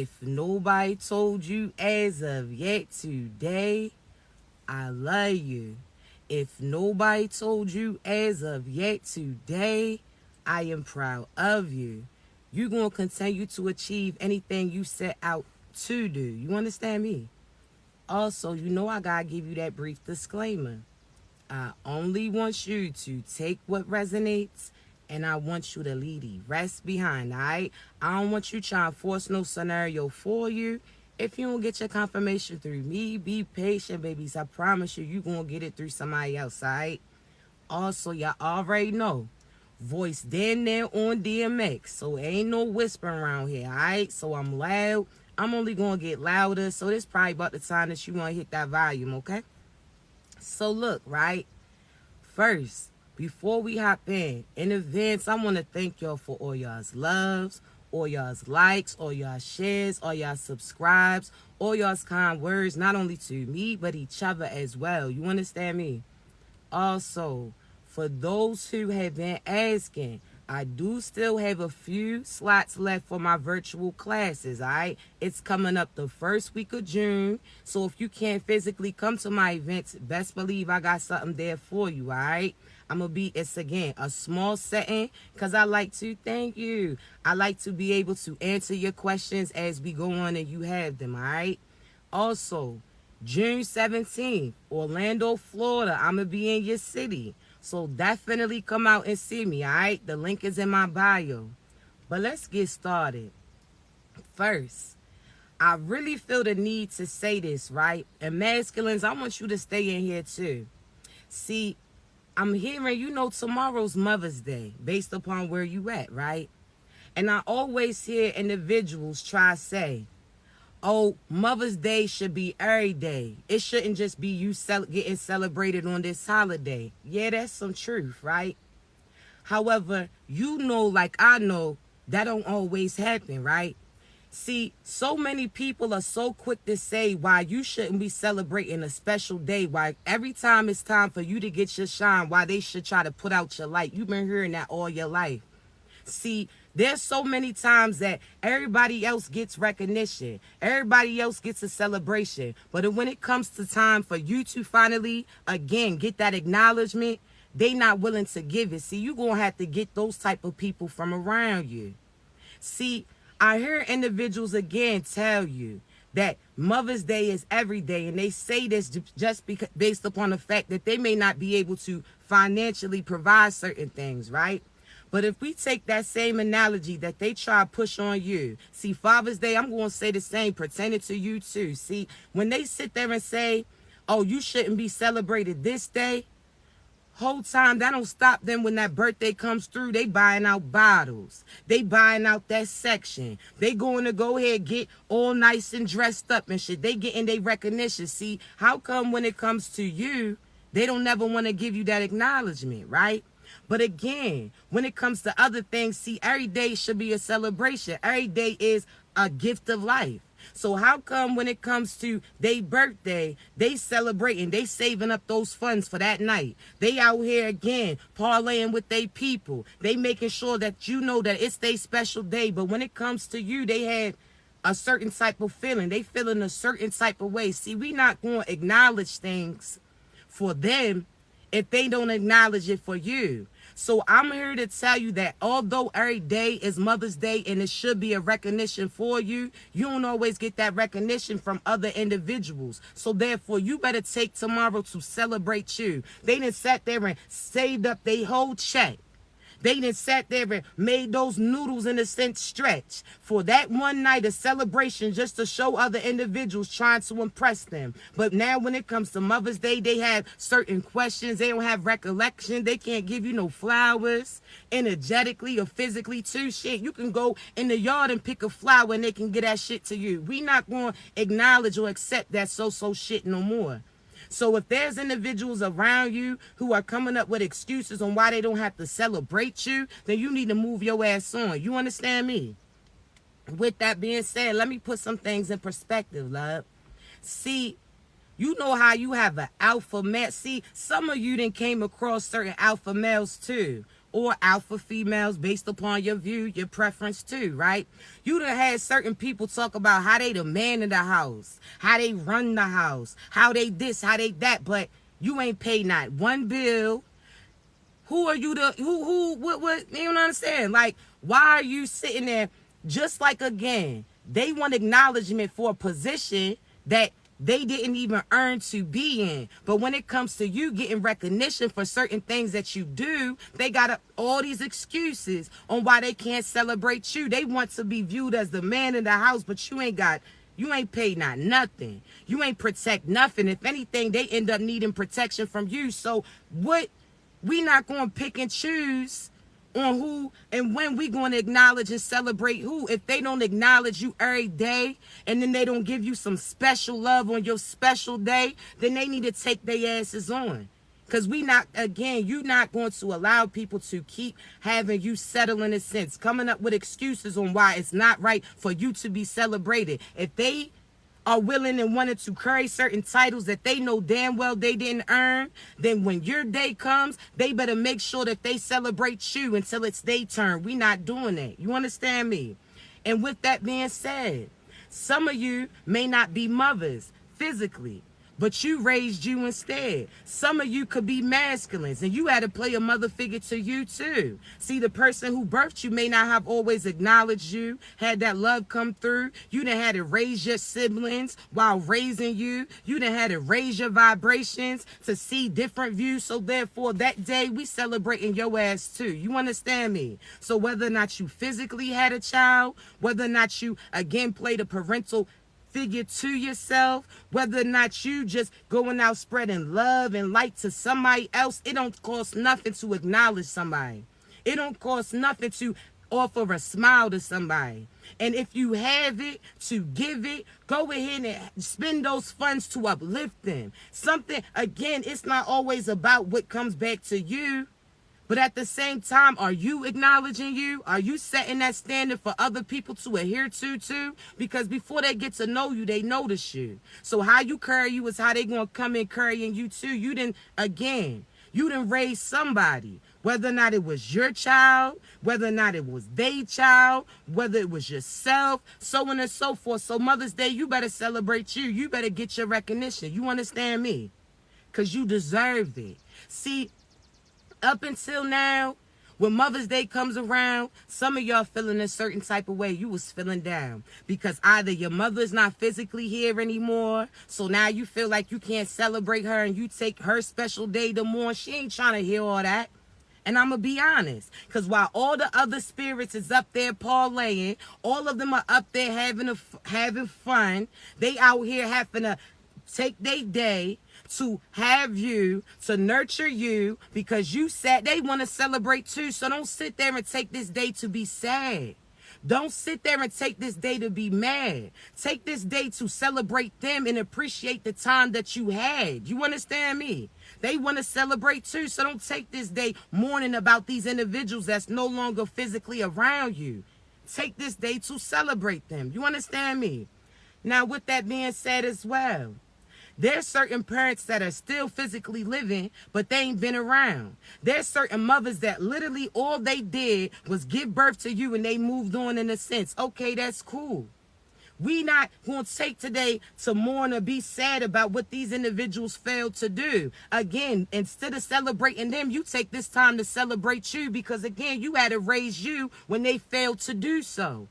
If nobody told you as of yet today, I love you. If nobody told you as of yet today, I am proud of you. You're going to continue to achieve anything you set out to do. You understand me? Also, you know I got to give you that brief disclaimer. I only want you to take what resonates and I want you to leave the rest behind, all right? I don't want you trying to force no scenario for you. If you don't get your confirmation through me, be patient, babies. I promise you, you're going to get it through somebody else, all right? Also, y'all already know, voice down there on DMX, so ain't no whispering around here, all right? So I'm loud. I'm only going to get louder, so this probably about the time that you want to hit that volume, okay? So look, right? First, before we hop in advance, I want to thank y'all for all y'all's loves, all y'all's likes, all y'all shares, all y'all subscribes, all y'all's kind words, not only to me, but each other as well. You understand me? Also, for those who have been asking, I do still have a few slots left for my virtual classes, all right? It's coming up the first week of June. So if you can't physically come to my events, best believe I got something there for you, all right? It's again, a small setting because I like to, thank you. I like to be able to answer your questions as we go on and you have them, all right? Also, June 17th, Orlando, Florida. I'm going to be in your city. So definitely come out and see me, all right? The link is in my bio. But let's get started. First, I really feel the need to say this, right? And masculines, I want you to stay in here too. See, I'm hearing, tomorrow's Mother's Day based upon where you at, right? And I always hear individuals try to say, oh, Mother's Day should be every day. It shouldn't just be you getting celebrated on this holiday. Yeah, that's some truth, right? However, like I know, that don't always happen, right? See, so many people are so quick to say why you shouldn't be celebrating a special day, why every time it's time for you to get your shine, why they should try to put out your light. You've been hearing that all your life. See, there's so many times that everybody else gets recognition. Everybody else gets a celebration. But when it comes to time for you to finally, again, get that acknowledgement, they not willing to give it. See, you're going to have to get those type of people from around you. See, I hear individuals again tell you that Mother's Day is every day. And they say this just based upon the fact that they may not be able to financially provide certain things, right? But if we take that same analogy that they try to push on you, see, Father's Day, I'm going to say the same, pertaining to you too. See, when they sit there and say, oh, you shouldn't be celebrated this day, whole time, that don't stop them when that birthday comes through. They buying out bottles. They buying out that section. They going to go ahead, get all nice and dressed up and shit. They getting their recognition. See, how come when it comes to you, they don't never want to give you that acknowledgement, right? But again, when it comes to other things, see, every day should be a celebration. Every day is a gift of life. So how come when it comes to their birthday, they celebrating, they saving up those funds for that night? They out here again, parlaying with their people. They making sure that you know that it's their special day. But when it comes to you, they had a certain type of feeling. They feeling a certain type of way. See, we not going to acknowledge things for them if they don't acknowledge it for you. So I'm here to tell you that although every day is Mother's Day and it should be a recognition for you, you don't always get that recognition from other individuals. So therefore, you better take tomorrow to celebrate you. They done sat there and saved up their whole check. They done sat there and made those noodles in a sense stretch for that one night of celebration just to show other individuals trying to impress them. But now when it comes to Mother's Day, they have certain questions. They don't have recollection. They can't give you no flowers energetically or physically too. Shit, you can go in the yard and pick a flower and they can get that shit to you. We not going to acknowledge or accept that so-so shit no more. So if there's individuals around you who are coming up with excuses on why they don't have to celebrate you, then you need to move your ass on. You understand me? With that being said, let me put some things in perspective, love. See, you know how you have an alpha male. See, some of you then came across certain alpha males too, or alpha females based upon your view, your preference too, right? You done had certain people talk about how they the man in the house, how they run the house, how they this, how they that, but you ain't paid not one bill. Who are you to, what, you don't understand? Like, why are you sitting there just like, again, they want acknowledgement for a position that they didn't even earn to be in. But when it comes to you getting recognition for certain things that you do, they got all these excuses on why they can't celebrate you. They want to be viewed as the man in the house, but you ain't paid not nothing. You ain't protect nothing. If anything, they end up needing protection from you. So what? We not going to pick and choose on who and when we going to acknowledge and celebrate who. If they don't acknowledge you every day and then they don't give you some special love on your special day, then they need to take their asses on. Because you not going to allow people to keep having you settle in a sense, coming up with excuses on why it's not right for you to be celebrated. If they are willing and wanted to carry certain titles that they know damn well they didn't earn, then when your day comes, they better make sure that they celebrate you until it's their turn. We not doing that. You understand me? And with that being said, some of you may not be mothers physically, but you raised you instead. Some of you could be masculines, and you had to play a mother figure to you too. See, the person who birthed you may not have always acknowledged you, had that love come through. You done had to raise your siblings while raising you. You done had to raise your vibrations to see different views. So therefore, that day, we celebrating your ass too. You understand me? So whether or not you physically had a child, whether or not you, again, played a parental figure to yourself, whether or not you just going out spreading love and light to somebody else, it don't cost nothing to acknowledge somebody. It don't cost nothing to offer a smile to somebody. And if you have it to give it, go ahead and spend those funds to uplift them. Something, again, it's not always about what comes back to you. But at the same time, are you acknowledging you? Are you setting that standard for other people to adhere to too? Because before they get to know you, they notice you. So how you carry you is how they going to come in carrying you too. You didn't raise somebody. Whether or not it was your child, whether or not it was their child, whether it was yourself, so on and so forth. So Mother's Day, you better celebrate you. You better get your recognition. You understand me? Because you deserve it. See, up until now, when Mother's Day comes around, some of y'all feeling a certain type of way. You was feeling down because either your mother's not physically here anymore, so now you feel like you can't celebrate her and you take her special day to mourn. She ain't trying to hear all that. And I'm going to be honest, because while all the other spirits is up there parlaying, all of them are up there having fun, they out here having to take their day to have you, to nurture you, because you said they want to celebrate too. So don't sit there and take this day to be sad. Don't sit there and take this day to be mad. Take this day to celebrate them and appreciate the time that you had. You understand me? They want to celebrate too. So don't take this day mourning about these individuals that's no longer physically around you. Take this day to celebrate them. You understand me? Now, with that being said as well, there's certain parents that are still physically living, but they ain't been around. There's certain mothers that literally all they did was give birth to you and they moved on in a sense. Okay, that's cool. We not going to take today to mourn or be sad about what these individuals failed to do. Again, instead of celebrating them, you take this time to celebrate you because, again, you had to raise you when they failed to do so.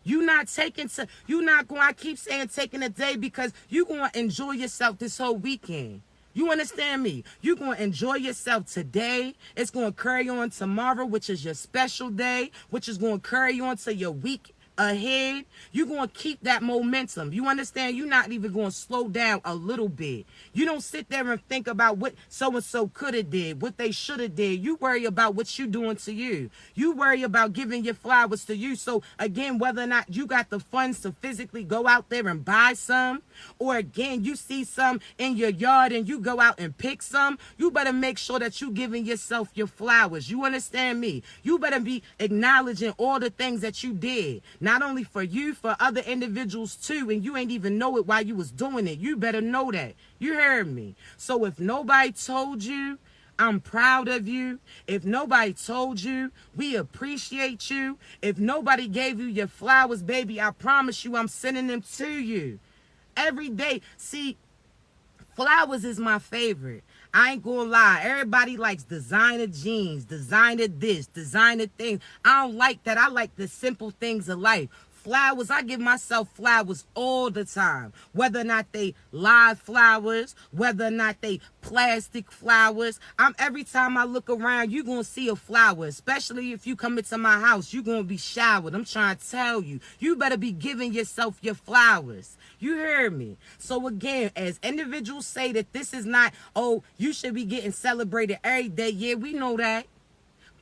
I keep saying taking a day because you're going to enjoy yourself this whole weekend. You understand me? You're going to enjoy yourself today. It's going to carry on tomorrow, which is your special day, which is going to carry on to your week ahead. You're going to keep that momentum. You understand? You're not even going to slow down a little bit. You don't sit there and think about what so-and-so could have did, what they should have did. You worry about what you're doing to you. You worry about giving your flowers to you. So, again, whether or not you got the funds to physically go out there and buy some, or, again, you see some in your yard and you go out and pick some, you better make sure that you're giving yourself your flowers. You understand me? You better be acknowledging all the things that you did. Not only for you, for other individuals too, and you ain't even know it while you was doing it. You better know that. You heard me. So if nobody told you, I'm proud of you. If nobody told you, we appreciate you. If nobody gave you your flowers, baby, I promise you I'm sending them to you. Every day. See, flowers is my favorite. I ain't gonna lie. Everybody likes designer jeans, designer this, designer things. I don't like that. I like the simple things of life. Flowers, I give myself flowers all the time. Whether or not they live flowers, whether or not they plastic flowers. Every time I look around, you're going to see a flower. Especially if you come into my house, you're going to be showered. I'm trying to tell you. You better be giving yourself your flowers. You hear me? So again, as individuals say that this is not, oh, you should be getting celebrated every day. Yeah, we know that.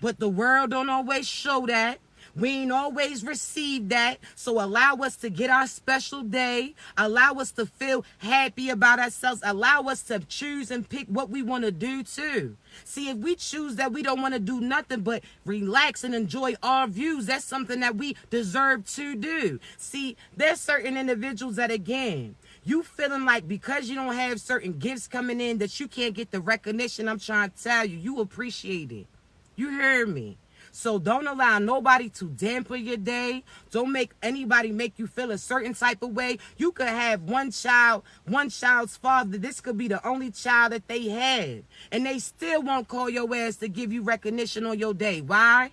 But the world don't always show that. We ain't always received that. So allow us to get our special day. Allow us to feel happy about ourselves. Allow us to choose and pick what we want to do too. See, if we choose that we don't want to do nothing but relax and enjoy our views, that's something that we deserve to do. See, there's certain individuals that, again, you feeling like because you don't have certain gifts coming in that you can't get the recognition. I'm trying to tell you, you appreciate it. You hear me? So don't allow nobody to dampen your day. Don't make anybody make you feel a certain type of way. You could have one child's father. This could be the only child that they have. And they still won't call your ass to give you recognition on your day. Why?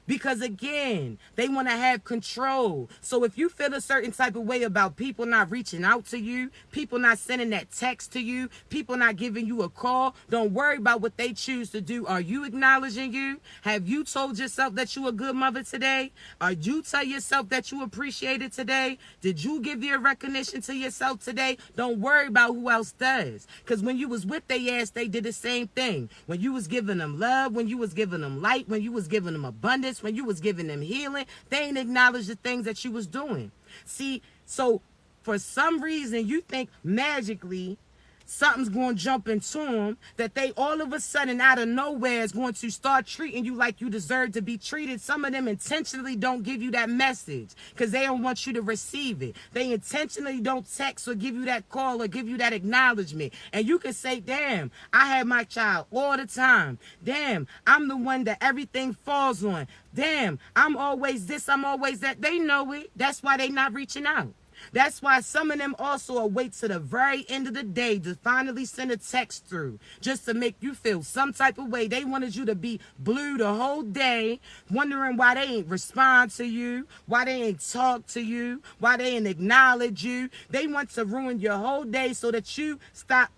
Because again, they want to have control. So if you feel a certain type of way about people not reaching out to you, people not sending that text to you, people not giving you a call, don't worry about what they choose to do. Are you acknowledging you? Have you told yourself that you a good mother today? Are you tell yourself that you appreciate it today? Did you give your recognition to yourself today? Don't worry about who else does. Because when you was with their ass, they did the same thing. When you was giving them love, when you was giving them light, when you was giving them abundance, when you was giving them healing, they ain't acknowledge the things that you was doing. See, so for some reason you think magically something's going to jump into them, that they all of a sudden out of nowhere is going to start treating you like you deserve to be treated. Some of them intentionally don't give you that message because they don't want you to receive it. They intentionally don't text or give you that call or give you that acknowledgement. And you can say, damn, I have my child all the time. Damn, I'm the one that everything falls on. Damn, I'm always this, I'm always that. They know it. That's why they not reaching out. That's why some of them also wait to the very end of the day to finally send a text through just to make you feel some type of way. They wanted you to be blue the whole day, wondering why they ain't respond to you, why they ain't talk to you, why they ain't acknowledge you. They want to ruin your whole day so that you stop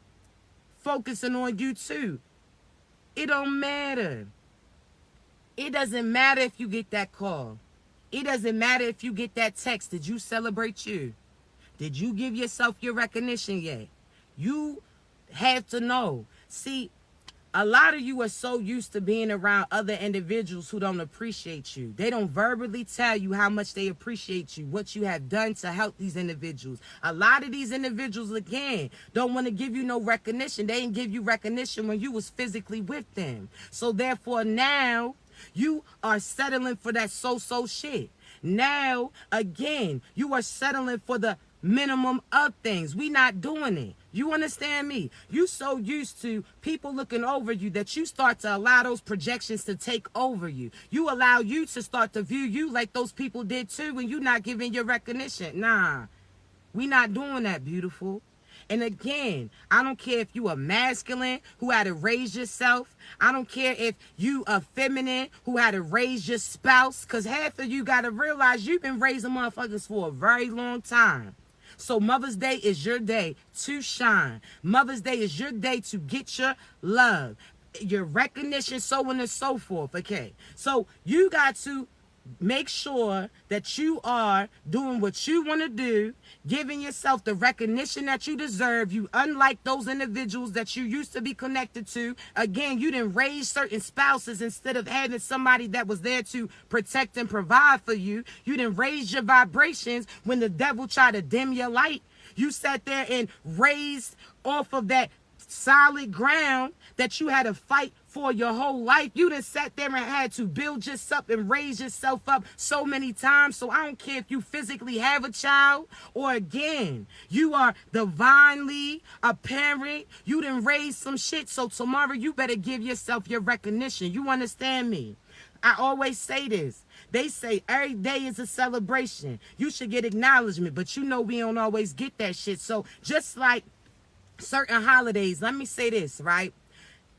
focusing on you too. It don't matter. It doesn't matter if you get that call. It doesn't matter if you get that text. Did you celebrate you? Did you give yourself your recognition yet? You have to know. See, a lot of you are so used to being around other individuals who don't appreciate you. They don't verbally tell you how much they appreciate you, what you have done to help these individuals. A lot of these individuals, again, don't want to give you no recognition. They didn't give you recognition when you was physically with them. So therefore now, you are settling for that so-so shit. Now, again, you are settling for the minimum of things. We not doing it. You understand me? You so used to people looking over you that you start to allow those projections to take over you. You allow you to start to view you like those people did too when you're not giving your recognition. Nah, we not doing that, beautiful. And again, I don't care if you are masculine who had to raise yourself. I don't care if you are feminine who had to raise your spouse. Because half of you got to realize you've been raising motherfuckers for a very long time. So Mother's Day is your day to shine. Mother's Day is your day to get your love, your recognition, so on and so forth. Okay, so you got to make sure that you are doing what you want to do, giving yourself the recognition that you deserve. You, unlike those individuals that you used to be connected to. Again, you didn't raise certain spouses instead of having somebody that was there to protect and provide for you. You didn't raise your vibrations when the devil tried to dim your light. You sat there and raised off of that solid ground that you had to fight for your whole life. You done sat there and had to build yourself and raise yourself up so many times. So I don't care if you physically have a child or, again, you are divinely a parent. You done raised some shit. So tomorrow you better give yourself your recognition. You understand me? I always say this. They say every day is a celebration. You should get acknowledgement, but you know we don't always get that shit. So just like certain holidays, let me say this, right?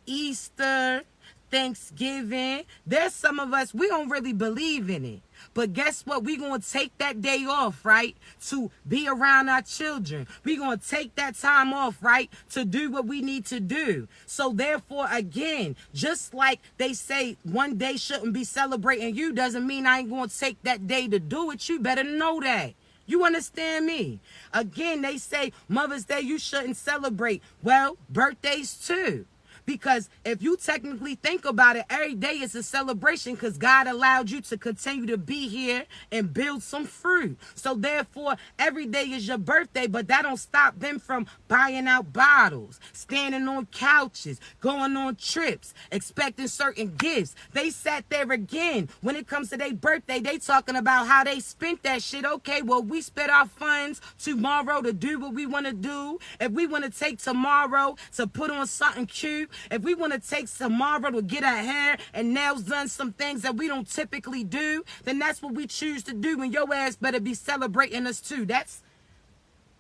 Easter, Thanksgiving, there's some of us, we don't really believe in it. But guess what? We're going to take that day off, right, to be around our children. We're going to take that time off, right, to do what we need to do. So therefore, again, just like they say one day shouldn't be celebrating you, doesn't mean I ain't going to take that day to do it. You better know that. You understand me? Again, they say Mother's Day you shouldn't celebrate. Well, birthdays too. Because if you technically think about it, every day is a celebration because God allowed you to continue to be here and build some fruit. So therefore, every day is your birthday, but that don't stop them from buying out bottles, standing on couches, going on trips, expecting certain gifts. They sat there again. When it comes to their birthday, they talking about how they spent that shit. Okay, well, we spent our funds tomorrow to do what we want to do. If we want to take tomorrow to put on something cute, if we want to take tomorrow to get our hair and nails done, some things that we don't typically do, then that's what we choose to do. And your ass better be celebrating us too. That's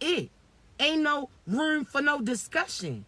it. Ain't no room for no discussion.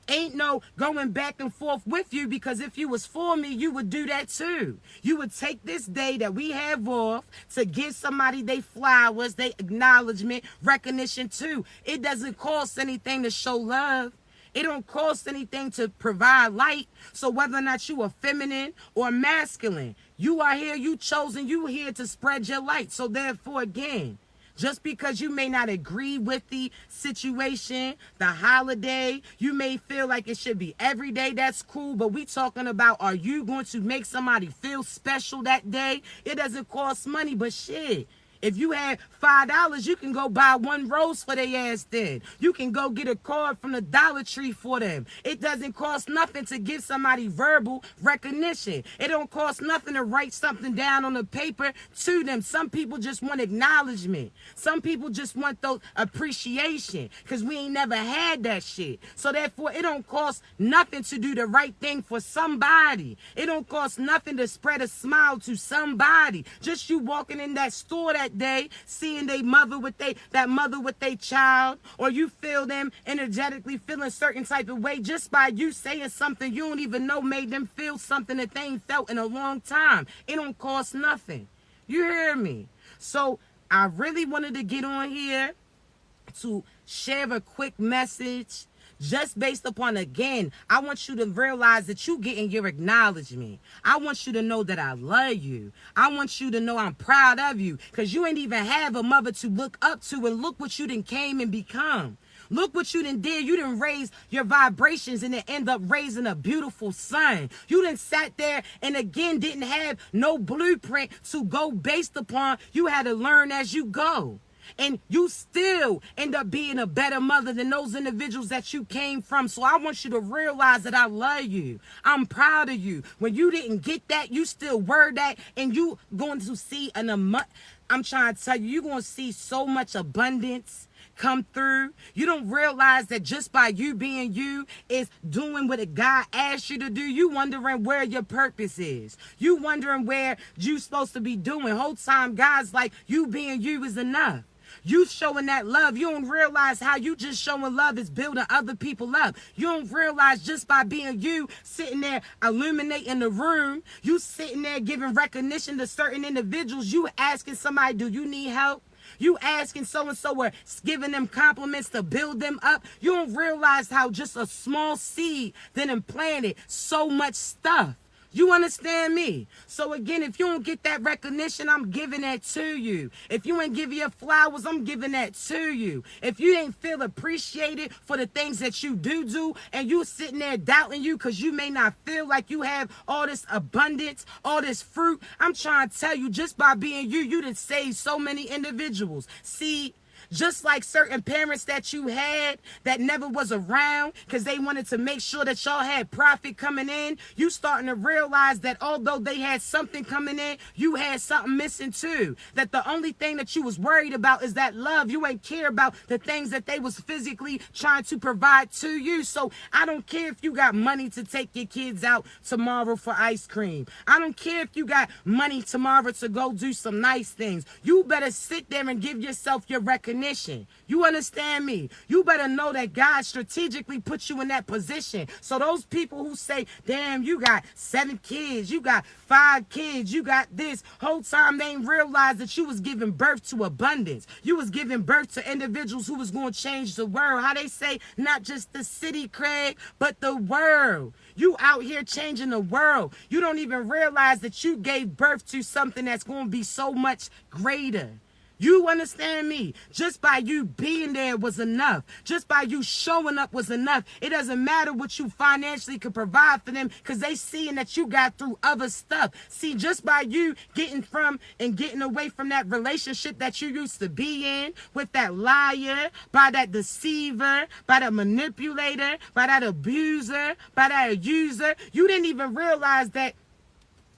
Ain't no going back and forth with you, because if you was for me, you would do that too. You would take this day that we have off to give somebody they flowers, they acknowledgement, recognition too. It doesn't cost anything to show love. It don't cost anything to provide light. So whether or not you are feminine or masculine, you are here, you chosen, you here to spread your light. So therefore, again, just because you may not agree with the situation, the holiday, you may feel like it should be every day, that's cool. But we talking about, are you going to make somebody feel special that day? It doesn't cost money, but shit. If you had $5, you can go buy one rose for their ass then. You can go get a card from the Dollar Tree for them. It doesn't cost nothing to give somebody verbal recognition. It don't cost nothing to write something down on the paper to them. Some people just want acknowledgement. Some people just want those appreciation because we ain't never had that shit. So therefore, it don't cost nothing to do the right thing for somebody. It don't cost nothing to spread a smile to somebody. Just you walking in that store that day, seeing that mother with their child, or you feel them energetically feeling a certain type of way just by you saying something you don't even know made them feel something that they ain't felt in a long time. It don't cost nothing. You hear me? So I really wanted to get on here to share a quick message. Just based upon, again, I want you to realize that you getting your acknowledgement. I want you to know that I love you. I want you to know I'm proud of you, because you ain't even have a mother to look up to, and look what you done came and become. Look what you done did. You done raise your vibrations and then end up raising a beautiful son. You done sat there and again didn't have no blueprint to go based upon. You had to learn as you go. And you still end up being a better mother than those individuals that you came from. So I want you to realize that I love you. I'm proud of you. When you didn't get that, you still were that. And you going to see I'm trying to tell you, you're going to see so much abundance come through. You don't realize that just by you being you is doing what a God asked you to do. You wondering where your purpose is. You wondering where you supposed to be doing. Whole time God's like, you being you is enough. You showing that love. You don't realize how you just showing love is building other people up. You don't realize just by being you, sitting there illuminating the room, you sitting there giving recognition to certain individuals, you asking somebody, do you need help? You asking so-and-so or giving them compliments to build them up. You don't realize how just a small seed then implanted so much stuff. You understand me? So again, if you don't get that recognition, I'm giving that to you. If you ain't give your flowers, I'm giving that to you. If you ain't feel appreciated for the things that you do, and you sitting there doubting you because you may not feel like you have all this abundance, all this fruit, I'm trying to tell you, just by being you, you done saved so many individuals. See, Just like certain parents that you had that never was around because they wanted to make sure that y'all had profit coming in, you starting to realize that although they had something coming in, you had something missing too. That the only thing that you was worried about is that love. You ain't care about the things that they was physically trying to provide to you. So I don't care if you got money to take your kids out tomorrow for ice cream. I don't care if you got money tomorrow to go do some nice things. You better sit there and give yourself your recognition. You understand me? You better know that God strategically put you in that position. So those people who say, damn, you got 7 kids, you got 5 kids, you got this, whole time they ain't realized that you was giving birth to abundance. You was giving birth to individuals who was going to change the world. How they say, not just the city, Craig, but the world. You out here changing the world. You don't even realize that you gave birth to something that's going to be so much greater. You understand me? Just by you being there was enough. Just by you showing up was enough. It doesn't matter what you financially could provide for them because they seeing that you got through other stuff. See, just by you getting from and getting away from that relationship that you used to be in with that liar, by that deceiver, by that manipulator, by that abuser, by that user, you didn't even realize that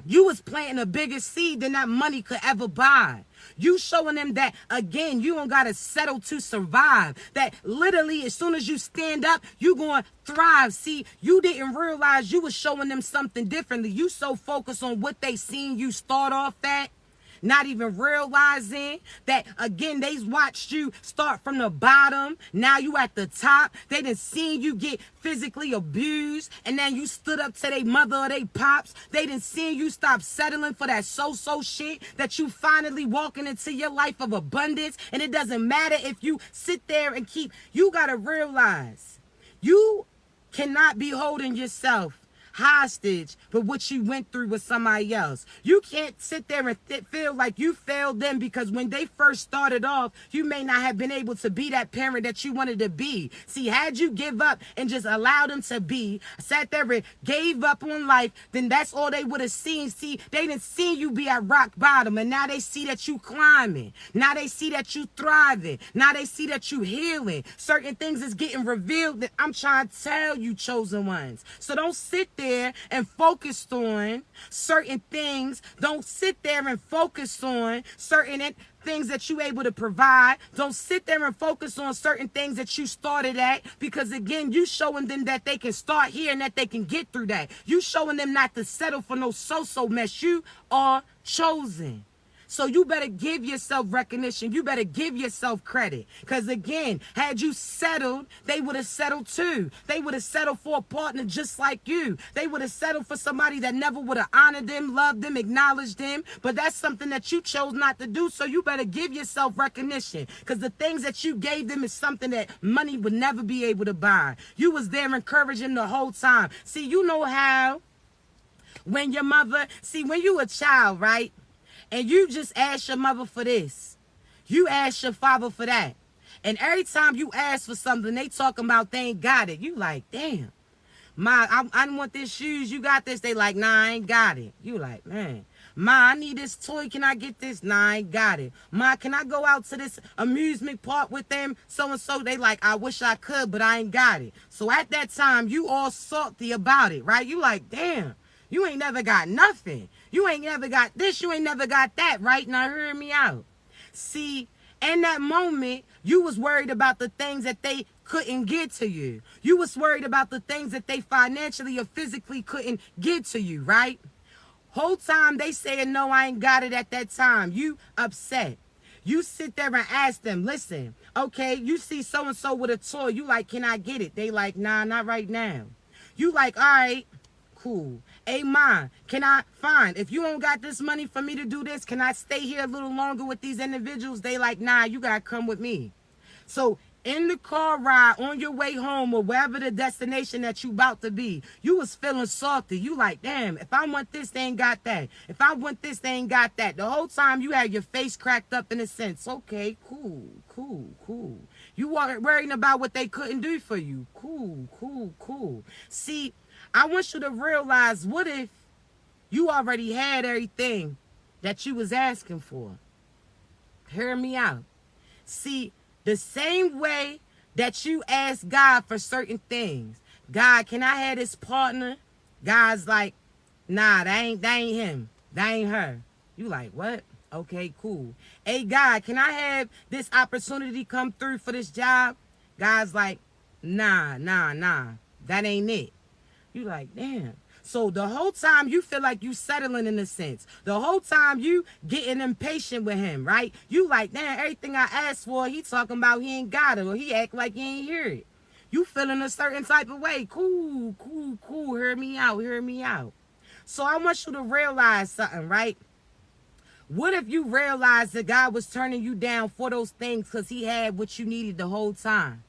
you was planting a bigger seed than that money could ever buy. You showing them that, again, you don't got to settle to survive. That literally, as soon as you stand up, you going to thrive. See, you didn't realize you was showing them something differently. You so focused on what they seen you start off at, not even realizing that, again, they watched you start from the bottom. Now you at the top. They done seen you get physically abused, and then you stood up to their mother or they pops. They done seen you stop settling for that so-so shit, that you finally walking into your life of abundance. And it doesn't matter if you sit there and you got to realize you cannot be holding yourself hostage for what you went through with somebody else. You can't sit there and feel like you failed them because when they first started off, you may not have been able to be that parent that you wanted to be. See, had you give up and just allowed them to be, sat there and gave up on life, then that's all they would have seen. See, they didn't see you be at rock bottom, and now they see that you climbing. Now they see that you thriving. Now they see that you healing. Certain things is getting revealed that I'm trying to tell you, chosen ones. So don't sit there and focus on certain things. Don't sit there and focus on certain things that you able to provide. Don't sit there and focus on certain things that you started at, because again, you showing them that they can start here and that they can get through that. You showing them not to settle for no so-so mess. You are chosen. So you better give yourself recognition. You better give yourself credit. Because again, had you settled, they would have settled too. They would have settled for a partner just like you. They would have settled for somebody that never would have honored them, loved them, acknowledged them. But that's something that you chose not to do. So you better give yourself recognition. Because the things that you gave them is something that money would never be able to buy. You was there encouraging the whole time. See, you know how when your mother, when you a child, right? And you just ask your mother for this. You ask your father for that. And every time you ask for something, they talking about they ain't got it. You like, damn. Ma, I want this shoes. You got this? They like, nah, I ain't got it. You like, man. Ma, I need this toy. Can I get this? Nah, I ain't got it. Ma, can I go out to this amusement park with them? So-and-so. They like, I wish I could, but I ain't got it. So at that time, you all salty about it, right? You like, damn. You ain't never got nothing. You ain't never got this. You ain't never got that, right? Now hear me out. See, in that moment, you was worried about the things that they couldn't get to you. You was worried about the things that they financially or physically couldn't get to you, right? Whole time they saying, no, I ain't got it at that time. You upset. You sit there and ask them, listen, okay, you see so-and-so with a toy. You like, can I get it? They like, nah, not right now. You like, all right, cool. Hey, Ma, can I find, if you don't got this money for me to do this, can I stay here a little longer with these individuals? They like, nah, you got to come with me. So in the car ride on your way home or wherever the destination that you about to be, you was feeling salty. You like, damn, if I want this, they ain't got that. If I want this, they ain't got that. The whole time you had your face cracked up in a sense. Okay, cool. You weren't worrying about what they couldn't do for you. Cool. See, I want you to realize, what if you already had everything that you was asking for? Hear me out. See, The same way that you ask God for certain things. God, can I have this partner? God's like, nah, that ain't him. That ain't her. You like, what? Okay, cool. Hey, God, can I have this opportunity come through for this job? God's like, nah. That ain't it. You like, damn. So the whole time you feel like you settling in a sense. The whole time you getting impatient with him, right? You like, damn, everything I asked for, he talking about he ain't got it, or he act like he ain't hear it. You feeling a certain type of way. Cool. Hear me out. So I want you to realize something, right? What if you realized that God was turning you down for those things because he had what you needed the whole time?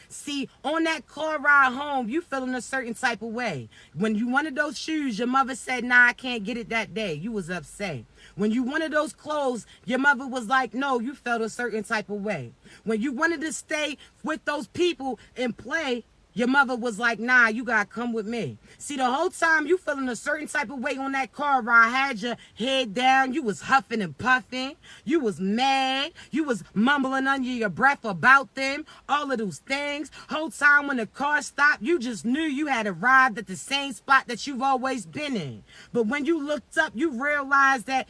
See, on that car ride home, you feeling a certain type of way. When you wanted those shoes, your mother said, nah, I can't get it that day. You was upset. When you wanted those clothes, your mother was like, no, you felt a certain type of way. When you wanted to stay with those people and play, your mother was like, nah, you gotta come with me. See, the whole time you feeling a certain type of way on that car ride, had your head down, you was huffing and puffing, you was mad, you was mumbling under your breath about them, all of those things. Whole time when the car stopped, you just knew you had arrived at the same spot that you've always been in. But when you looked up, you realized that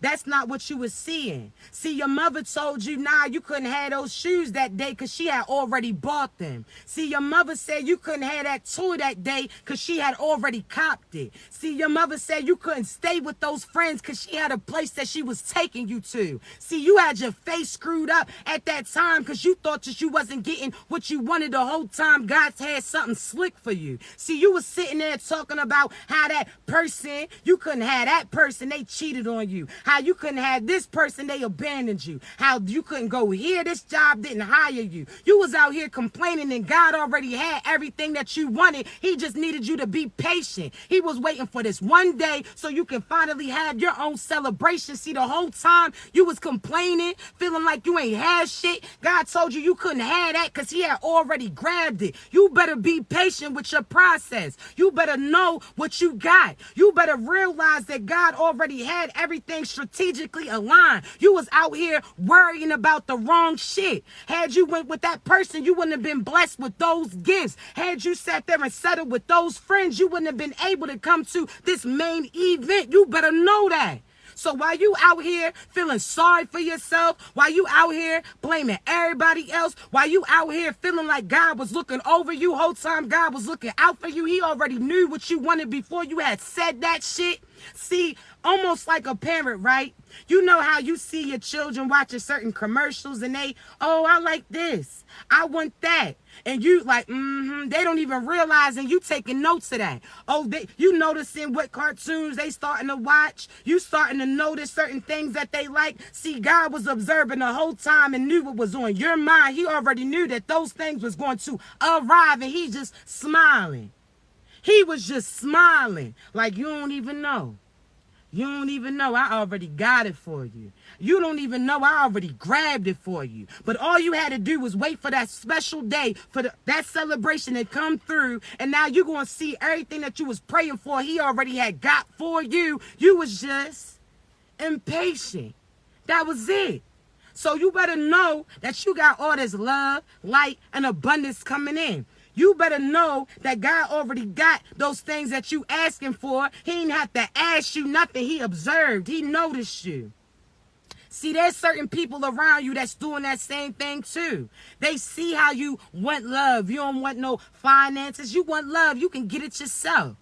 that's not what you was seeing. See, your mother told you, nah, you couldn't have those shoes that day because she had already bought them. See, your mother said you couldn't have that toy that day because she had already copped it. See, your mother said you couldn't stay with those friends because she had a place that she was taking you to. See, you had your face screwed up at that time because you thought that you wasn't getting what you wanted the whole time. God had something slick for you. See, you was sitting there talking about how that person, you couldn't have that person, they cheated on you. How you couldn't have this person, they abandoned you. How you couldn't go here, this job didn't hire you. You was out here complaining and God already had everything that you wanted. He just needed you to be patient. He was waiting for this one day so you can finally have your own celebration. See, the whole time you was complaining, feeling like you ain't had shit. God told you couldn't have that because he had already grabbed it. You better be patient with your process. You better know what you got. You better realize that God already had everything strategically aligned. You was out here worrying about the wrong shit. Had you went with that person, you wouldn't have been blessed with those gifts. Had you sat there and settled with those friends, you wouldn't have been able to come to this main event. You better know that. So while you out here feeling sorry for yourself, while you out here blaming everybody else, while you out here feeling like God was looking over you, whole time God was looking out for you, he already knew what you wanted before you had said that shit. See, almost like a parent, right? You know how you see your children watching certain commercials and they, oh, I like this, I want that. And you like, they don't even realize, and you taking notes of that. Oh, you noticing what cartoons they starting to watch. You starting to notice certain things that they like. See, God was observing the whole time and knew what was on your mind. He already knew that those things was going to arrive, and he just smiling. He was just smiling like you don't even know. You don't even know I already got it for you. You don't even know I already grabbed it for you. But all you had to do was wait for that special day, for that celebration to come through. And now you're going to see everything that you was praying for, he already had got for you. You was just impatient. That was it. So you better know that you got all this love, light, and abundance coming in. You better know that God already got those things that you asking for. He didn't have to ask you nothing. He observed. He noticed you. See, there's certain people around you that's doing that same thing too. They see how you want love. You don't want no finances. You want love. You can get it yourself.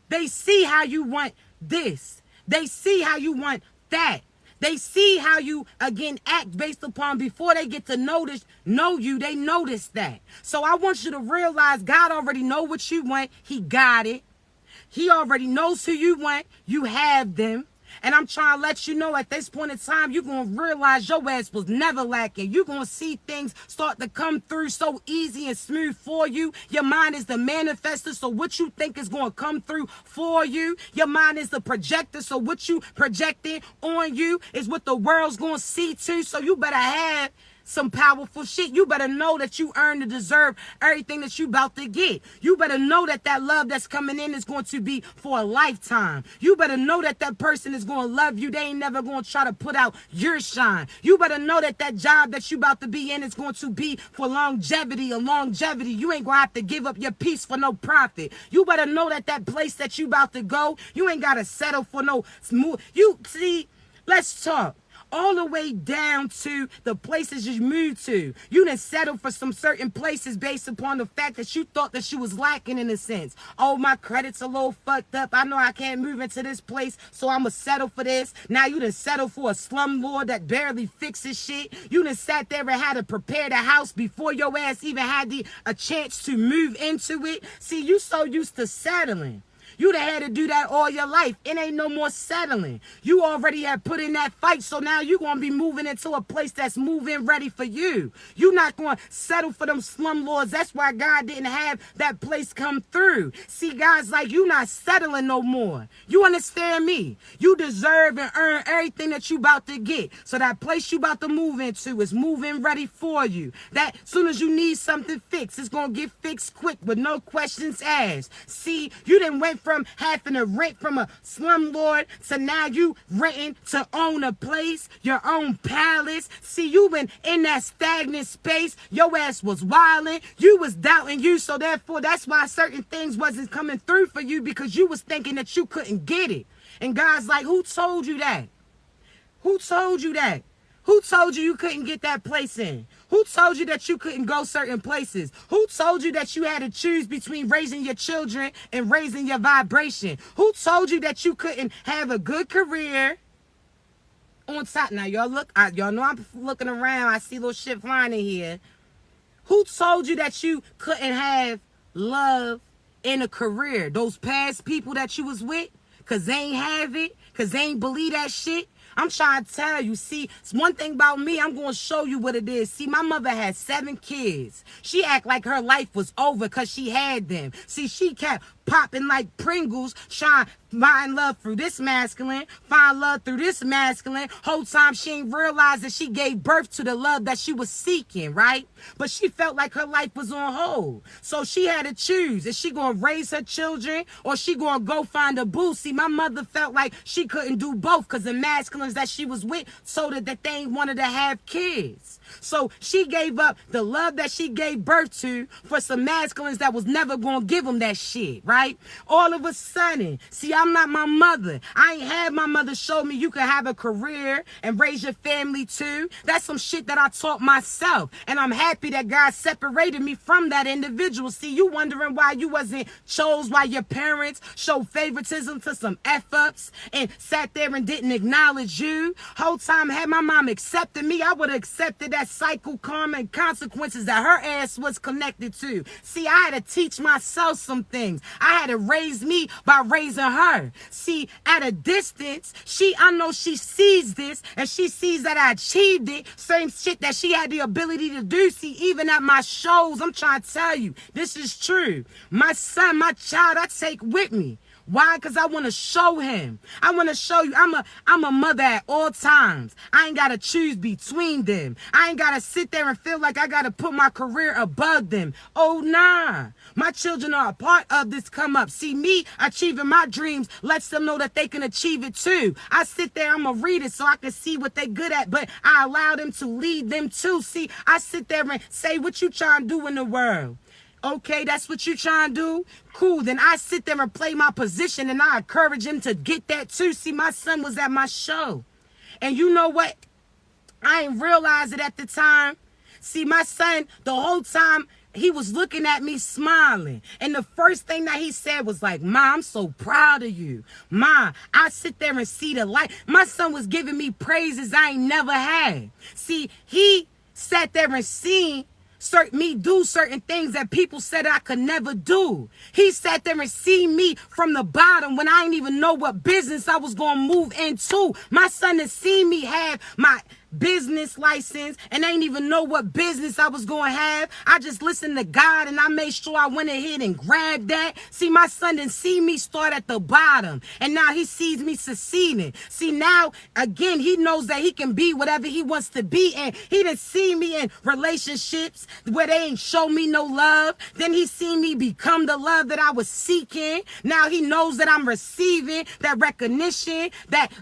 They see how you want this. They see how you want that. They see how you, again, act based upon before they get to know you, they notice that. So I want you to realize God already know what you want. He got it. He already knows who you want. You have them. And I'm trying to let you know at this point in time, you're going to realize your ass was never lacking. You're going to see things start to come through so easy and smooth for you. Your mind is the manifester, so what you think is going to come through for you. Your mind is the projector, so what you projecting on you is what the world's going to see too. So you better have some powerful shit. You better know that you earn and deserve everything that you about to get. You better know that that love that's coming in is going to be for a lifetime. You better know that that person is going to love you. They ain't never going to try to put out your shine. You better know that that job that you about to be in is going to be for longevity. You ain't going to have to give up your peace for no profit. You better know that that place that you about to go, you ain't got to settle for no smooth. You see, let's talk. All the way down to the places you moved to. You done settled for some certain places based upon the fact that you thought that you was lacking in a sense. Oh, my credit's a little fucked up. I know I can't move into this place, so I'ma settle for this. Now you done settled for a slumlord that barely fixes shit. You done sat there and had to prepare the house before your ass even had a chance to move into it. See, you so used to settling. You done had to do that all your life. It ain't no more settling. You already have put in that fight, so now you're going to be moving into a place that's moving ready for you. You're not going to settle for them slumlords. That's why God didn't have that place come through. See, guys, like, you not settling no more. You understand me? You deserve and earn everything that you about to get. So that place you about to move into is moving ready for you. That soon as you need something fixed, it's going to get fixed quick with no questions asked. See, you done went from having to rent from a slumlord to now you renting to own a place, your own palace. See, you been in that stagnant space. Your ass was wilding. You was doubting you. So therefore, that's why certain things wasn't coming through for you, because you was thinking that you couldn't get it. And God's like, who told you that? Who told you that? Who told you couldn't get that place in? Who told you that you couldn't go certain places? Who told you that you had to choose between raising your children and raising your vibration? Who told you that you couldn't have a good career on top? Now, y'all know I'm looking around. I see little shit flying in here. Who told you that you couldn't have love in a career? Those past people that you was with? Because they ain't have it? Because they ain't believe that shit? I'm trying to tell you, see, it's one thing about me, I'm going to show you what it is. See, my mother had 7 kids. She act like her life was over because she had them. See, she kept popping like Pringles, trying to find love through this masculine, find love through this masculine. Whole time she ain't realized that she gave birth to the love that she was seeking, right? But she felt like her life was on hold. So she had to choose. Is she going to raise her children or she going to go find a boo? See, my mother felt like she couldn't do both because the masculines that she was with told her that they ain't wanted to have kids. So she gave up the love that she gave birth to for some masculines that was never going to give them that shit, right? All of a sudden, see, I'm not my mother. I ain't had my mother show me you can have a career and raise your family too. That's some shit that I taught myself. And I'm happy that God separated me from that individual. See, you wondering why you wasn't chose, why your parents showed favoritism to some F-ups and sat there and didn't acknowledge you. Whole time had my mom accepted me, I would have accepted that cycle, karma, and consequences that her ass was connected to. See, I had to teach myself some things. I had to raise me by raising her. See, at a distance, I know she sees this and she sees that I achieved it. Same shit that she had the ability to do. See, even at my shows, I'm trying to tell you, this is true. My son, my child, I take with me. Why? Because I want to show him. I want to show you I'm a mother at all times. I ain't got to choose between them. I ain't got to sit there and feel like I got to put my career above them. Oh, nah. My children are a part of this come up. See, me achieving my dreams lets them know that they can achieve it too. I sit there, I'm going to read it so I can see what they good at, but I allow them to lead them too. See, I sit there and say, what you trying to do in the world? Okay, that's what you trying to do? Cool, then I sit there and play my position and I encourage him to get that too. See, my son was at my show. And you know what? I didn't realize it at the time. See, my son, the whole time, he was looking at me smiling. And the first thing that he said was like, Ma, I'm so proud of you. Ma, I sit there and see the light. My son was giving me praises I ain't never had. See, he sat there and seen me do certain things that people said I could never do. He sat there and seen me from the bottom when I didn't even know what business I was going to move into. My son has seen me have my business license and ain't even know what business I was going to have. I just listened to God and I made sure I went ahead and grabbed that. See, my son didn't see me start at the bottom, and now he sees me succeeding. See, now, again, he knows that he can be whatever he wants to be, and he didn't see me in relationships where they ain't show me no love. Then he seen me become the love that I was seeking. Now he knows that I'm receiving that recognition,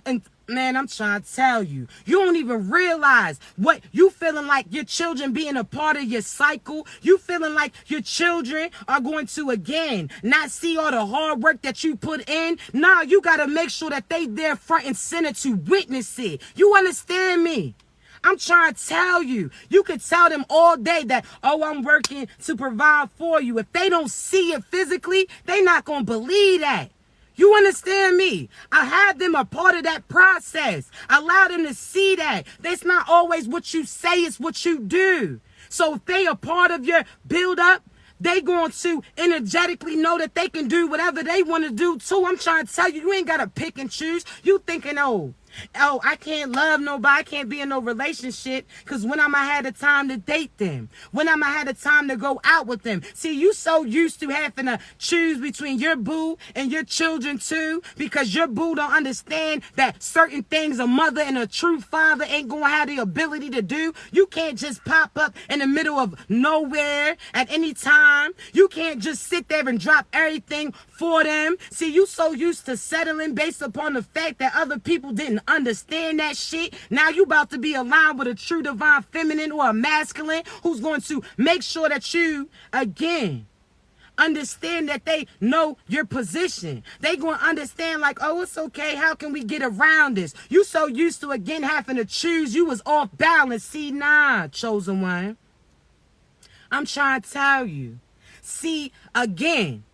and man, I'm trying to tell you, you don't even realize what you feeling like your children being a part of your cycle. You feeling like your children are going to, again, not see all the hard work that you put in. Nah, you got to make sure that they there front and center to witness it. You understand me? I'm trying to tell you, you could tell them all day that, oh, I'm working to provide for you. If they don't see it physically, they not going to believe that. You understand me? I have them a part of that process. Allow them to see that. That's not always what you say, it's what you do. So if they are part of your build-up, they going to energetically know that they can do whatever they want to do too. I'm trying to tell you, you ain't got to pick and choose. You thinking, oh, I can't love nobody. I can't be in no relationship because when am I had the time to date them? When am I had the time to go out with them? See, you so used to having to choose between your boo and your children too, because your boo don't understand that certain things a mother and a true father ain't going to have the ability to do. You can't just pop up in the middle of nowhere at any time. You can't just sit there and drop everything for them. See, you so used to settling based upon the fact that other people didn't understand that shit. Now you about to be aligned with a true divine feminine or a masculine who's going to make sure that you, again, understand that they know your position. They going to understand like, oh, it's okay. How can we get around this? You so used to, again, having to choose. You was off balance. See, nah, chosen one. I'm trying to tell you. See, again,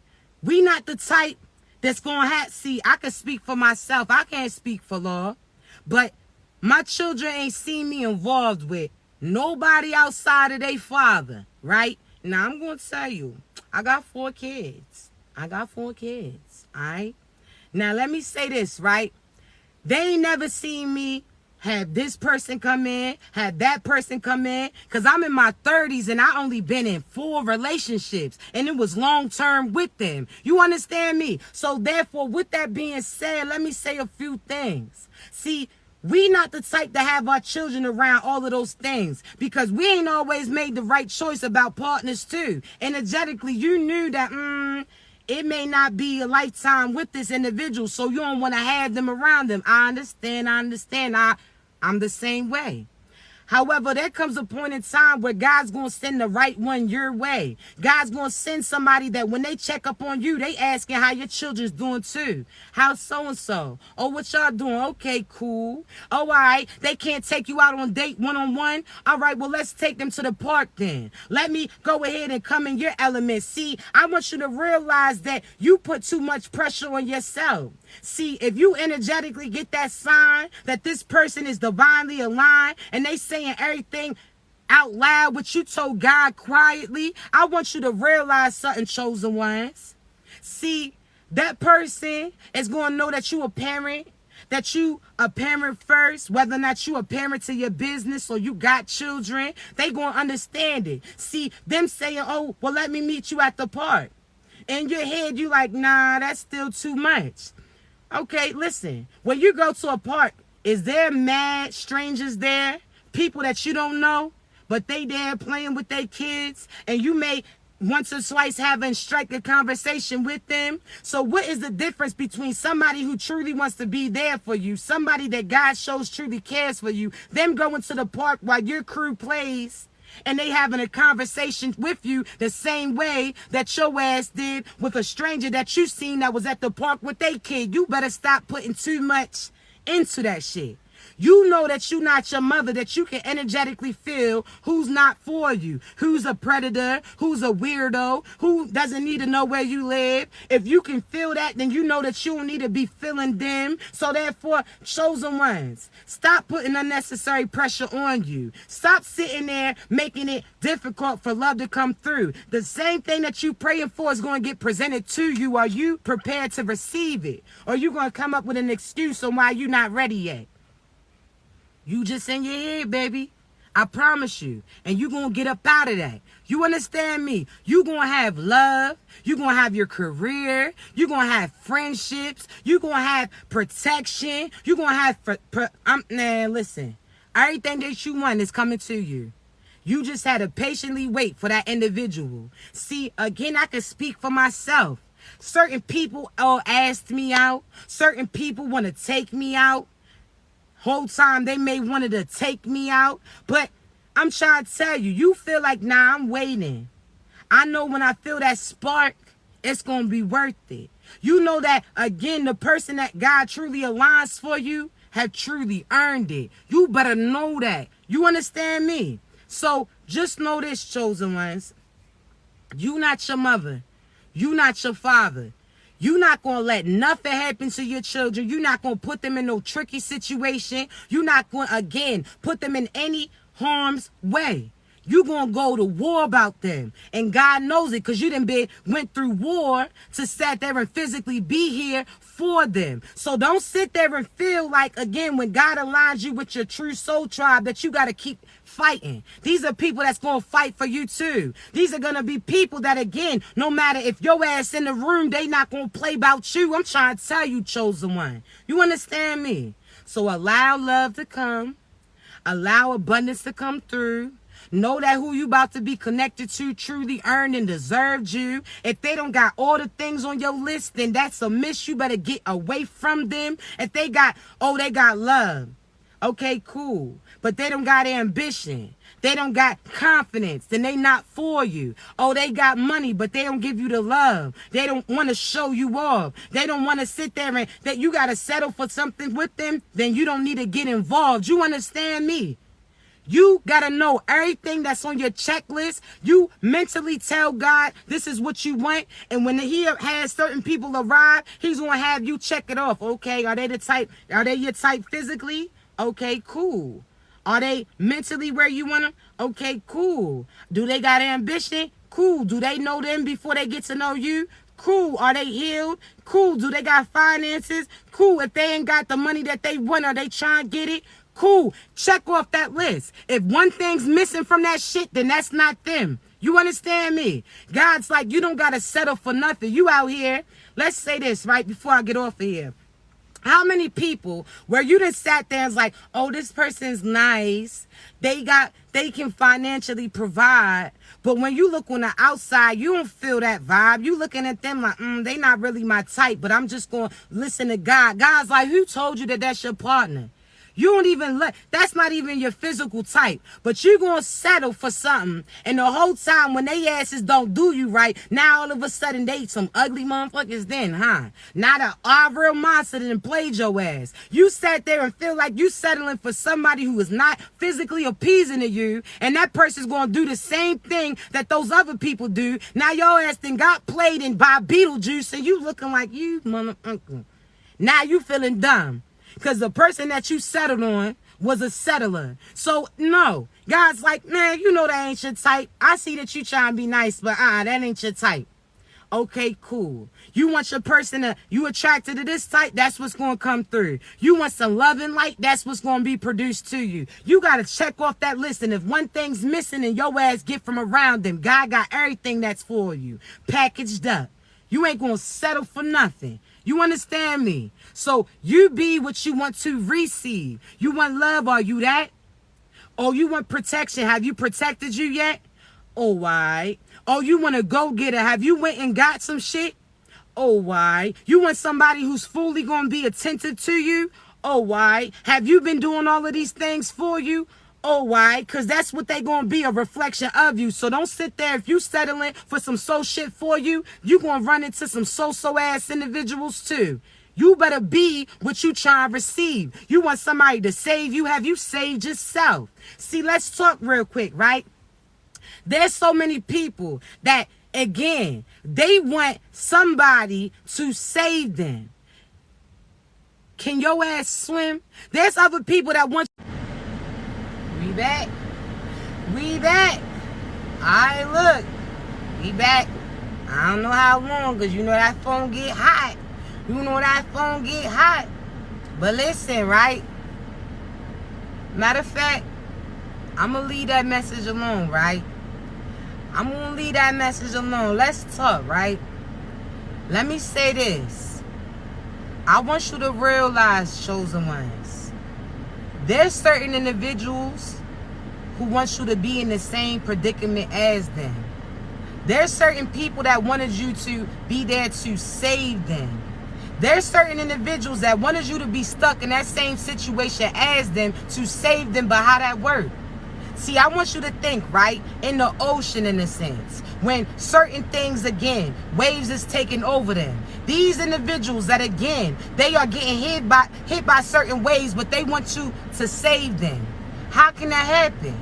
we not the type that's going to have, see, I can speak for myself. I can't speak for law. But my children ain't seen me involved with nobody outside of their father, right? Now, I'm going to tell you, I got 4 kids. I got 4 kids, all right? Now, let me say this, right? They ain't never seen me have this person come in, have that person come in, because I'm in my 30s and I only been in 4 relationships, and it was long-term with them. You understand me? So therefore, with that being said, let me say a few things. See, we not the type to have our children around all of those things because we ain't always made the right choice about partners too. Energetically, you knew that, it may not be a lifetime with this individual, so you don't want to have them around them. I understand. I'm the same way. However, there comes a point in time where God's going to send the right one your way. God's going to send somebody that when they check up on you, they asking how your children's doing too. How's so-and-so? Oh, what y'all doing? Okay, cool. Oh, all right. They can't take you out on date one-on-one. All right, well, let's take them to the park then. Let me go ahead and come in your element. See, I want you to realize that you put too much pressure on yourself. See, if you energetically get that sign that this person is divinely aligned and they saying everything out loud, what you told God quietly, I want you to realize something, chosen ones. See, that person is going to know that you a parent, that you a parent first, whether or not you a parent to your business or you got children, they going to understand it. See, them saying, oh, well, let me meet you at the park. In your head, you like, nah, that's still too much. Okay, listen, when you go to a park, is there mad strangers there? People that you don't know, but they there playing with their kids, and you may once or twice have and strike a conversation with them. So what is the difference between somebody who truly wants to be there for you, somebody that God shows truly cares for you, them going to the park while your crew plays, and they having a conversation with you the same way that your ass did with a stranger that you seen that was at the park with their kid? You better stop putting too much into that shit. You know that you're not your mother, that you can energetically feel who's not for you, who's a predator, who's a weirdo, who doesn't need to know where you live. If you can feel that, then you know that you don't need to be feeling them. So therefore, chosen ones, stop putting unnecessary pressure on you. Stop sitting there making it difficult for love to come through. The same thing that you praying for is going to get presented to you. Are you prepared to receive it? Or are you going to come up with an excuse on why you're not ready yet? You just in your head, baby. I promise you. And you going to get up out of that. You understand me? You going to have love. You going to have your career. You going to have friendships. You going to have protection. You going to have... listen. Everything that you want is coming to you. You just had to patiently wait for that individual. See, again, I can speak for myself. Certain people asked me out. Certain people want to take me out. Whole time they may wanted to take me out. But I'm trying to tell you, you feel like, nah, I'm waiting. I know when I feel that spark, it's going to be worth it. You know that, again, the person that God truly aligns for you have truly earned it. You better know that. You understand me? So just know this, chosen ones. You not your mother. You not your father. You not going to let nothing happen to your children. You not going to put them in no tricky situation. You not going to, again, put them in any harm's way. You going to go to war about them. And God knows it because you done went through war to sit there and physically be here for them. So don't sit there and feel like, again, when God aligns you with your true soul tribe, that you got to keep fighting. These are people that's going to fight for you too. These are going to be people that, again, no matter if your ass in the room, they not going to play about you. I'm trying to tell you, chosen one. You understand me? So allow love to come. Allow abundance to come through. Know that who you about to be connected to truly earned and deserved you. If they don't got all the things on your list, then that's a miss. You better get away from them. If they got, they got love. Okay, cool. But they don't got ambition. They don't got confidence. Then they not for you. Oh, they got money, but they don't give you the love. They don't want to show you off. They don't want to sit there and that you got to settle for something with them. Then you don't need to get involved. You understand me? You got to know everything that's on your checklist. You mentally tell God this is what you want. And when he has certain people arrive, he's going to have you check it off. Okay, are they the type? Are they your type physically? Okay, cool. Are they mentally where you want them? Okay, cool. Do they got ambition? Cool. Do they know them before they get to know you? Cool. Are they healed? Cool. Do they got finances? Cool. If they ain't got the money that they want, are they trying to get it? Cool. Check off that list. If one thing's missing from that shit, then that's not them. You understand me? God's like, you don't got to settle for nothing. You out here. Let's say this right before I get off of here. How many people where you done sat there and was like, oh, this person's nice. They can financially provide. But when you look on the outside, you don't feel that vibe. You looking at them like, they not really my type, but I'm just going to listen to God. God's like, who told you that that's your partner? You don't even that's not even your physical type. But you're going to settle for something. And the whole time when they asses don't do you right, now all of a sudden they some ugly motherfuckers then, huh? Not a real monster that played your ass. You sat there and feel like you settling for somebody who is not physically appeasing to you. And that person's going to do the same thing that those other people do. Now your ass then got played in by Beetlejuice and you looking like you motherfucker. Now you feeling dumb. Because the person that you settled on was a settler. So, no. God's like, man, you know that ain't your type. I see that you trying to be nice, but that ain't your type. Okay, cool. You want your person you attracted to this type, that's what's going to come through. You want some love and light, that's what's going to be produced to you. You got to check off that list. And if one thing's missing and your ass get from around them, God got everything that's for you. Packaged up. You ain't going to settle for nothing. You understand me? So you be what you want to receive. You want love, are you that? Oh, you want protection. Have you protected you yet? Oh, why? Oh, you want to go get it. Have you went and got some shit? Oh, why? You want somebody who's fully going to be attentive to you? Oh, why? Have you been doing all of these things for you? Oh, why? Because that's what they going to be, a reflection of you. So don't sit there. If you settling for some soul shit for you, you going to run into some so-so ass individuals too. You better be what you trying to receive. You want somebody to save you. Have you saved yourself? See, let's talk real quick, right? There's so many people that, again, they want somebody to save them. Can your ass swim? There's other people that want... We back. We back. Alright, look. We back. I don't know how long, because you know that phone get hot. You know that phone get hot. But listen, right? Matter of fact, I'm going to leave that message alone, right? I'm going to leave that message alone. Let's talk, right? Let me say this. I want you to realize, chosen ones, there's certain individuals who want you to be in the same predicament as them. There's certain people that wanted you to be there to save them. There's certain individuals that wanted you to be stuck in that same situation as them to save them, but how that work? See, I want you to think, right, in the ocean in a sense, when certain things, again, waves is taking over them. These individuals that, again, they are getting hit by certain waves, but they want you to save them. How can that happen?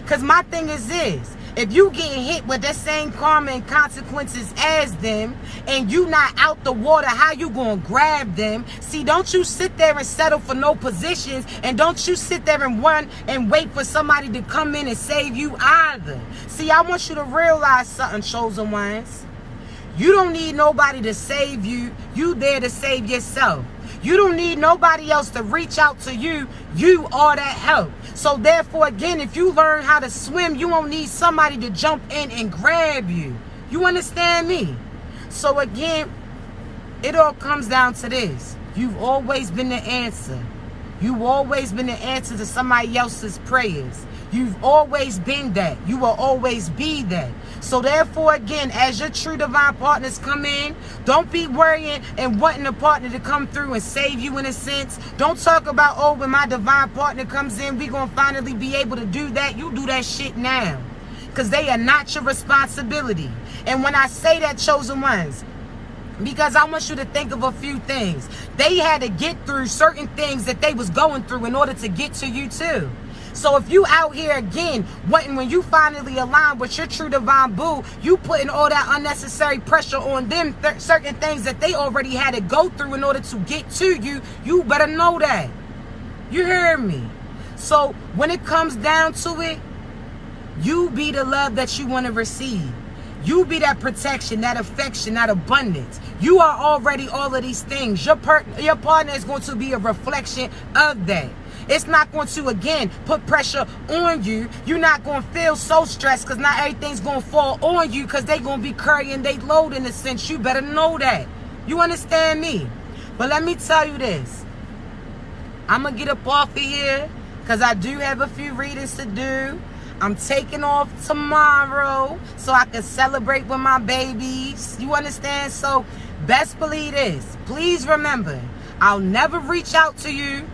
Because my thing is this. If you getting hit with the same karma and consequences as them, and you not out the water, how you gonna grab them? See, don't you sit there and settle for no positions, and don't you sit there and run and wait for somebody to come in and save you either. See, I want you to realize something, chosen ones. You don't need nobody to save you. You there to save yourself. You don't need nobody else to reach out to you. You are that help. So therefore, again, if you learn how to swim, you won't need somebody to jump in and grab you. You understand me? So again, it all comes down to this. You've always been the answer. You've always been the answer to somebody else's prayers. You've always been that. You will always be that. So therefore, again, as your true divine partners come in, don't be worrying and wanting a partner to come through and save you in a sense. Don't talk about, oh, when my divine partner comes in, we're going to finally be able to do that. You do that shit now. Because they are not your responsibility. And when I say that, chosen ones, because I want you to think of a few things. They had to get through certain things that they was going through in order to get to you too. So if you out here again, when you finally align with your true divine boo, you putting all that unnecessary pressure on them, certain things that they already had to go through in order to get to you, you better know that. You hear me? So when it comes down to it, you be the love that you want to receive. You be that protection, that affection, that abundance. You are already all of these things. Your partner is going to be a reflection of that. It's not going to, again, put pressure on you. You're not going to feel so stressed because not everything's going to fall on you because they're going to be carrying their load in a sense. You better know that. You understand me? But let me tell you this. I'm going to get up off of here because I do have a few readings to do. I'm taking off tomorrow so I can celebrate with my babies. You understand? So best believe this. Please remember, I'll never reach out to you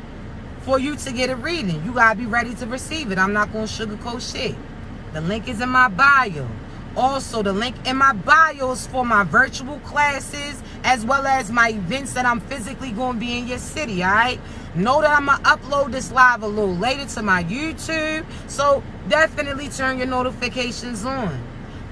for you to get a reading. You gotta be ready to receive it. I'm not gonna sugarcoat shit. The link is in my bio. Also, the link in my bio is for my virtual classes as well as my events that I'm physically gonna be in your city, all right? Know that I'm gonna upload this live a little later to my YouTube, so definitely turn your notifications on.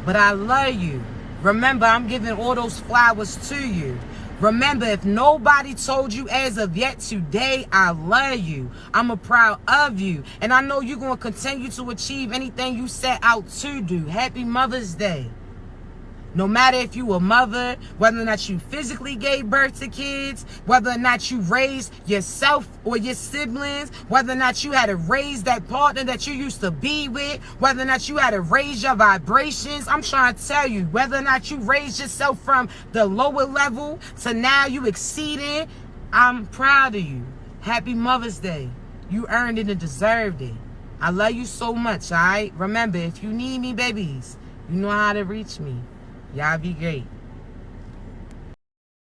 But I love you. Remember, I'm giving all those flowers to you. Remember, if nobody told you as of yet today, I love you. I'm proud of you. And I know you're going to continue to achieve anything you set out to do. Happy Mother's Day. No matter if you a mother, whether or not you physically gave birth to kids, whether or not you raised yourself or your siblings, whether or not you had to raise that partner that you used to be with, whether or not you had to raise your vibrations. I'm trying to tell you, whether or not you raised yourself from the lower level to now you exceeding, I'm proud of you. Happy Mother's Day. You earned it and deserved it. I love you so much, all right? Remember, if you need me, babies, you know how to reach me. Y'all be great.